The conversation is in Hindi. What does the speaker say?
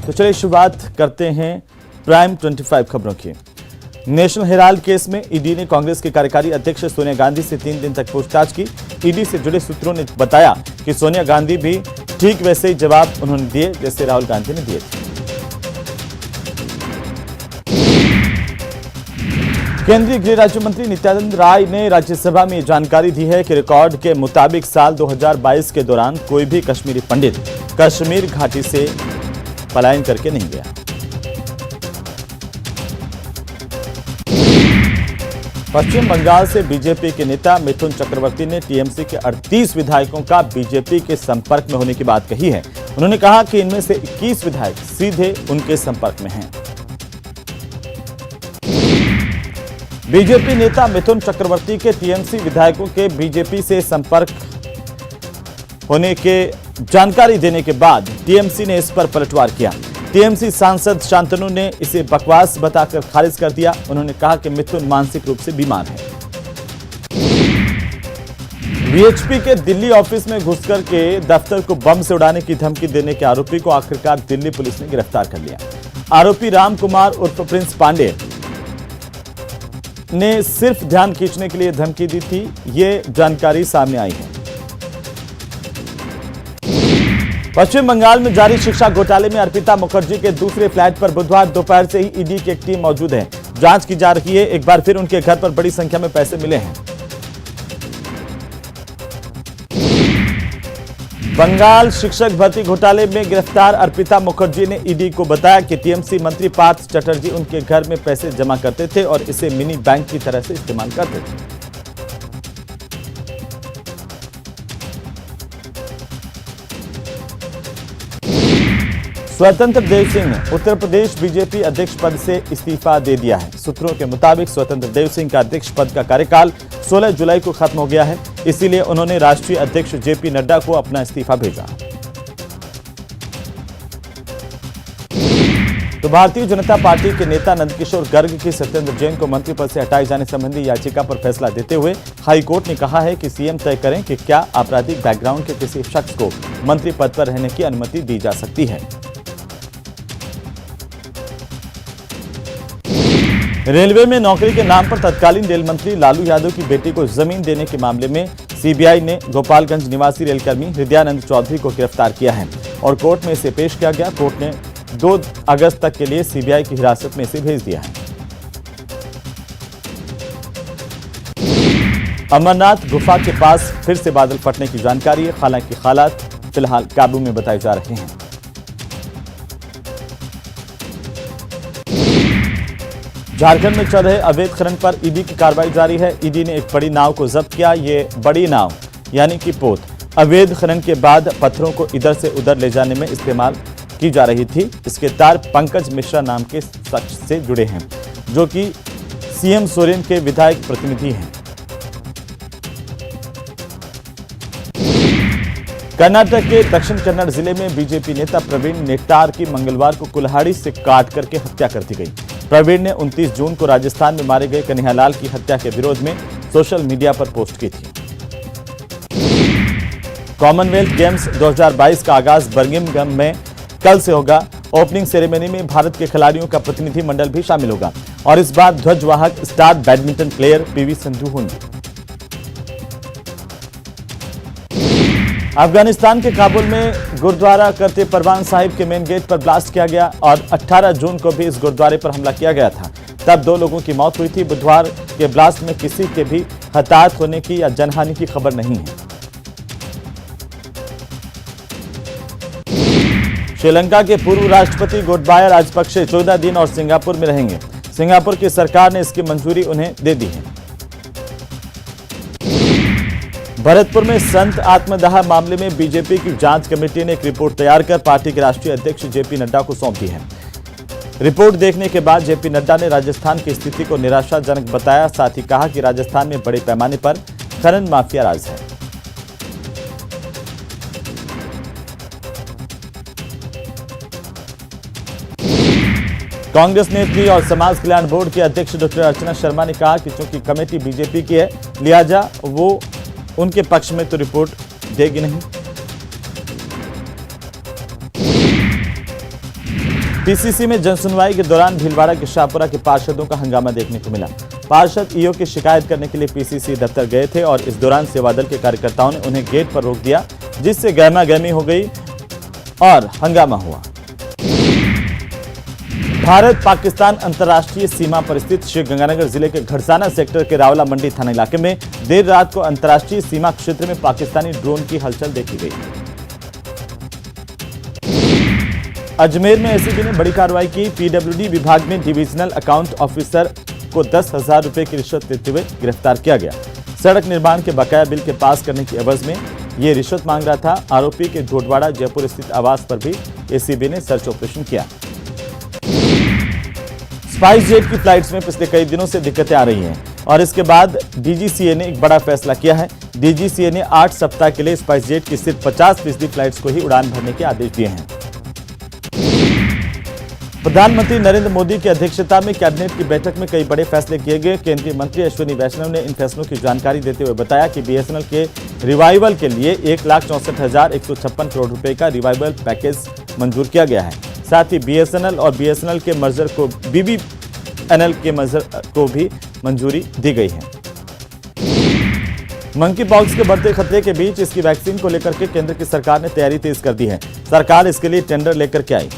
तो चलिए शुरुआत करते हैं प्राइम 25 खबरों की। नेशनल हेराल्ड केस में ईडी ने कांग्रेस के कार्यकारी अध्यक्ष सोनिया गांधी से 3 दिन तक पूछताछ की। ईडी से जुड़े सूत्रों ने बताया कि सोनिया गांधी भी ठीक वैसे ही जवाब उन्होंने दिए जैसे राहुल गांधी ने दिए थे। केंद्रीय गृह राज्य मंत्री नित्यानंद राय ने राज्यसभा में जानकारी दी है कि रिकॉर्ड के मुताबिक साल 2022 के दौरान कोई भी कश्मीरी पंडित कश्मीर घाटी से पलायन करके नहीं गया। पश्चिम बंगाल से बीजेपी के नेता मिथुन चक्रवर्ती ने टीएमसी के 38 विधायकों का बीजेपी के संपर्क में होने की बात कही है। उन्होंने कहा कि इनमें से 21 विधायक सीधे उनके संपर्क में हैं। बीजेपी नेता मिथुन चक्रवर्ती के टीएमसी विधायकों के बीजेपी से संपर्क होने के जानकारी देने के बाद टीएमसी ने इस पर पलटवार किया। टीएमसी सांसद शांतनु ने इसे बकवास बताकर खारिज कर दिया। उन्होंने कहा कि मिथुन मानसिक रूप से बीमार है। वीएचपी के दिल्ली ऑफिस में घुसकर के दफ्तर को बम से उड़ाने की धमकी देने के आरोपी को आखिरकार दिल्ली पुलिस ने गिरफ्तार कर लिया। आरोपी राम कुमार उर्फ प्रिंस पांडे ने सिर्फ ध्यान खींचने के लिए धमकी दी थी, ये जानकारी सामने आई है। पश्चिम बंगाल में जारी शिक्षा घोटाले में अर्पिता मुखर्जी के दूसरे फ्लैट पर बुधवार दोपहर से ही ईडी की एक टीम मौजूद है। जांच की जा रही है। एक बार फिर उनके घर पर बड़ी संख्या में पैसे मिले हैं। बंगाल शिक्षक भर्ती घोटाले में गिरफ्तार अर्पिता मुखर्जी ने ईडी को बताया कि टीएमसी मंत्री पार्थ चटर्जी उनके घर में पैसे जमा करते थे और इसे मिनी बैंक की तरह से इस्तेमाल करते थे। स्वतंत्र देव सिंह ने उत्तर प्रदेश बीजेपी अध्यक्ष पद से इस्तीफा दे दिया है। सूत्रों के मुताबिक स्वतंत्र देव सिंह का अध्यक्ष पद का कार्यकाल 16 जुलाई को खत्म हो गया है, इसीलिए उन्होंने राष्ट्रीय अध्यक्ष जेपी नड्डा को अपना इस्तीफा भेजा। तो भारतीय जनता पार्टी के नेता नंदकिशोर गर्ग की सत्येंद्र जैन को मंत्री पद से हटाए जाने संबंधी याचिका पर फैसला देते हुए हाईकोर्ट ने कहा है कि सीएम तय करें कि क्या आपराधिक बैकग्राउंड के किसी शख्स को मंत्री पद पर रहने की अनुमति दी जा सकती है। रेलवे में नौकरी के नाम पर तत्कालीन रेल मंत्री लालू यादव की बेटी को जमीन देने के मामले में सीबीआई ने गोपालगंज निवासी रेलकर्मी हृदयानंद चौधरी को गिरफ्तार किया है और कोर्ट में इसे पेश किया गया। कोर्ट ने 2 अगस्त तक के लिए सीबीआई की हिरासत में इसे भेज दिया है। अमरनाथ गुफा के पास फिर से बादल फटने की जानकारी है। हालांकि हालात फिलहाल काबू में बताए जा रहे हैं। झारखंड में चल रहे अवैध खनन पर ईडी की कार्रवाई जारी है। ईडी ने एक बड़ी नाव को जब्त किया। ये बड़ी नाव यानी कि पोत अवैध खनन के बाद पत्थरों को इधर से उधर ले जाने में इस्तेमाल की जा रही थी। इसके तार पंकज मिश्रा नाम के शख्स से जुड़े हैं, जो कि सीएम सोरेन के विधायक प्रतिनिधि हैं। कर्नाटक के दक्षिण कन्नड़ जिले में बीजेपी नेता प्रवीण नेट्टार की मंगलवार को कुल्हाड़ी से काट करके हत्या कर दी गई। प्रवीण ने 29 जून को राजस्थान में मारे गए कन्हैयालाल की हत्या के विरोध में सोशल मीडिया पर पोस्ट की थी। कॉमनवेल्थ गेम्स 2022 का आगाज बर्मिंघम में कल से होगा। ओपनिंग सेरेमनी में भारत के खिलाड़ियों का प्रतिनिधि मंडल भी शामिल होगा और इस बार ध्वजवाहक star badminton player PV Sindhu होंगी। अफगानिस्तान के काबुल में गुरुद्वारा करते परवान साहिब के मेन गेट पर ब्लास्ट किया गया और 18 जून को भी इस गुरुद्वारे पर हमला किया गया था। तब 2 लोगों की मौत हुई थी। बुधवार के ब्लास्ट में किसी के भी हताहत होने की या जनहानि की खबर नहीं है। श्रीलंका के पूर्व राष्ट्रपति गोटबाया राजपक्षे 14 दिन और सिंगापुर में रहेंगे। सिंगापुर की सरकार ने इसकी मंजूरी उन्हें दे दी है। भरतपुर में संत आत्मदाह मामले में बीजेपी की जांच कमेटी ने एक रिपोर्ट तैयार कर पार्टी के राष्ट्रीय अध्यक्ष जेपी नड्डा को सौंप दी है। रिपोर्ट देखने के बाद जेपी नड्डा ने राजस्थान की स्थिति को निराशाजनक बताया। साथ ही कहा कि राजस्थान में बड़े पैमाने पर खनन माफिया राज है। कांग्रेस नेत्री और समाज कल्याण बोर्ड के अध्यक्ष डॉक्टर अर्चना शर्मा ने कहा कि चूंकि कमेटी बीजेपी की है, लिहाजा वो उनके पक्ष में तो रिपोर्ट देगी नहीं। पीसीसी में जनसुनवाई के दौरान भीलवाड़ा के शाहपुरा के पार्षदों का हंगामा देखने को मिला। पार्षद ईओ की शिकायत करने के लिए पीसीसी दफ्तर गए थे और इस दौरान सेवादल के कार्यकर्ताओं ने उन्हें गेट पर रोक दिया, जिससे गहमागहमी हो गई और हंगामा हुआ। भारत पाकिस्तान अंतर्राष्ट्रीय सीमा पर स्थित श्रीगंगानगर जिले के घड़साना सेक्टर के रावला मंडी थाना इलाके में देर रात को अंतर्राष्ट्रीय सीमा क्षेत्र में पाकिस्तानी ड्रोन की हलचल देखी गई। अजमेर में एसीबी ने बड़ी कार्रवाई की। पीडब्ल्यूडी विभाग में डिविजनल अकाउंट ऑफिसर को 10,000 रुपए की रिश्वत देते हुए गिरफ्तार किया गया। सड़क निर्माण के बकाया बिल के पास करने की एवज में ये रिश्वत मांग रहा था। आरोपी के ढोटवाड़ा जयपुर स्थित आवास पर भी एसीबी ने सर्च ऑपरेशन किया। स्पाइस जेट की फ्लाइट्स में पिछले कई दिनों से दिक्कतें आ रही हैं और इसके बाद डीजीसीए ने एक बड़ा फैसला किया है। डीजीसीए ने 8 सप्ताह के लिए स्पाइस जेट की सिर्फ 50% फ्लाइट्स को ही उड़ान भरने के आदेश दिए हैं। प्रधानमंत्री नरेंद्र मोदी की अध्यक्षता में कैबिनेट की बैठक में कई बड़े फैसले किए गए। केंद्रीय मंत्री अश्विनी वैष्णव ने इन फैसलों की जानकारी देते हुए बताया कि बीएसएनएल के रिवाइवल के लिए 1,64,156 करोड़ रुपए का रिवाइवल पैकेज मंजूर किया गया है। साथ ही बीएसएनएल और बीएसएनएल के मर्जर को बीबीएनएल के मर्जर को भी मंजूरी दी गई है। मंकी पॉक्स के बढ़ते खतरे के बीच इसकी वैक्सीन को लेकर के केंद्र की सरकार ने तैयारी तेज कर दी है। सरकार इसके लिए टेंडर लेकर के आई।